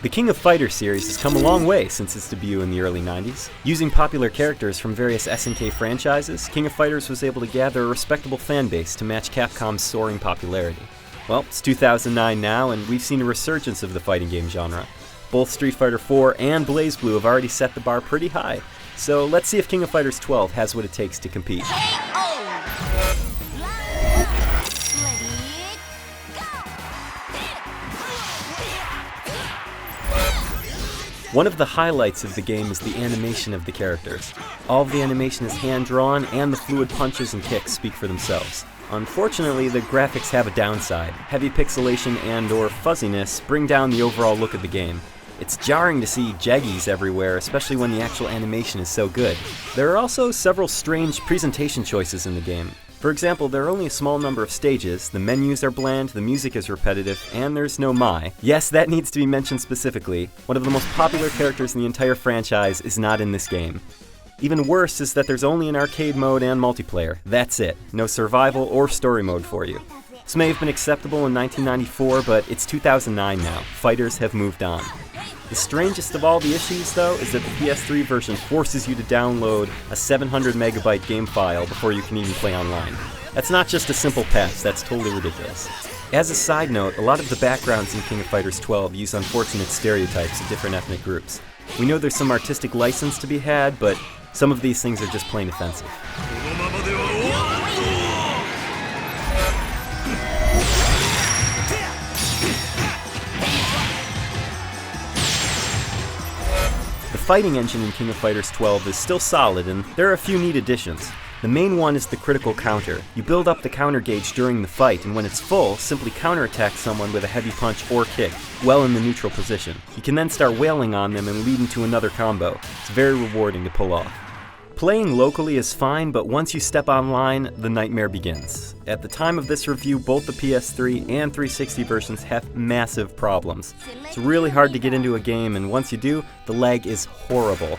The King of Fighters series has come a long way since its debut in the early 90s. Using popular characters from various SNK franchises, King of Fighters was able to gather a respectable fan base to match Capcom's soaring popularity. Well, it's 2009 now, and we've seen a resurgence of the fighting game genre. Both Street Fighter IV and BlazBlue have already set the bar pretty high, so let's see if King of Fighters 12 has what it takes to compete. One of the highlights of the game is the animation of the characters. All of the animation is hand-drawn, and the fluid punches and kicks speak for themselves. Unfortunately, the graphics have a downside. Heavy pixelation and/or fuzziness bring down the overall look of the game. It's jarring to see jaggies everywhere, especially when the actual animation is so good. There are also several strange presentation choices in the game. For example, there are only a small number of stages, the menus are bland, the music is repetitive, and there's no Mai. Yes, that needs to be mentioned specifically. One of the most popular characters in the entire franchise is not in this game. Even worse is that there's only an arcade mode and multiplayer. That's it. No survival or story mode for you. This may have been acceptable in 1994, but it's 2009 now. Fighters have moved on. The strangest of all the issues, though, is that the PS3 version forces you to download a 700 megabyte game file before you can even play online. That's not just a simple patch, that's totally ridiculous. As a side note, a lot of the backgrounds in King of Fighters 12 use unfortunate stereotypes of different ethnic groups. We know there's some artistic license to be had, but some of these things are just plain offensive. The fighting engine in King of Fighters 12 is still solid, and there are a few neat additions. The main one is the critical counter. You build up the counter gauge during the fight, and when it's full, simply counterattack someone with a heavy punch or kick, well in the neutral position. You can then start wailing on them and lead into another combo. It's very rewarding to pull off. Playing locally is fine, but once you step online, the nightmare begins. At the time of this review, both the PS3 and 360 versions have massive problems. It's really hard to get into a game, and once you do, the lag is horrible.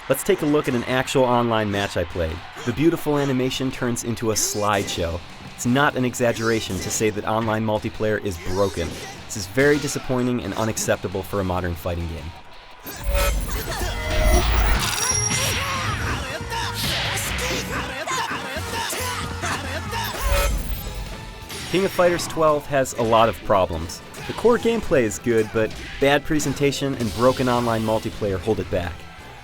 Let's take a look at an actual online match I played. The beautiful animation turns into a slideshow. It's not an exaggeration to say that online multiplayer is broken. This is very disappointing and unacceptable for a modern fighting game. King of Fighters 12 has a lot of problems. The core gameplay is good, but bad presentation and broken online multiplayer hold it back.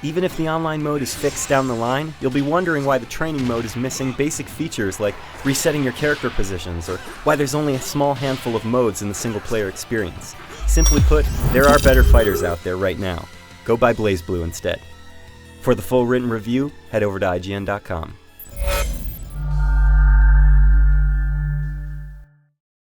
Even if the online mode is fixed down the line, you'll be wondering why the training mode is missing basic features like resetting your character positions, or why there's only a small handful of modes in the single-player experience. Simply put, there are better fighters out there right now. Go buy BlazBlue instead. For the full written review, head over to IGN.com.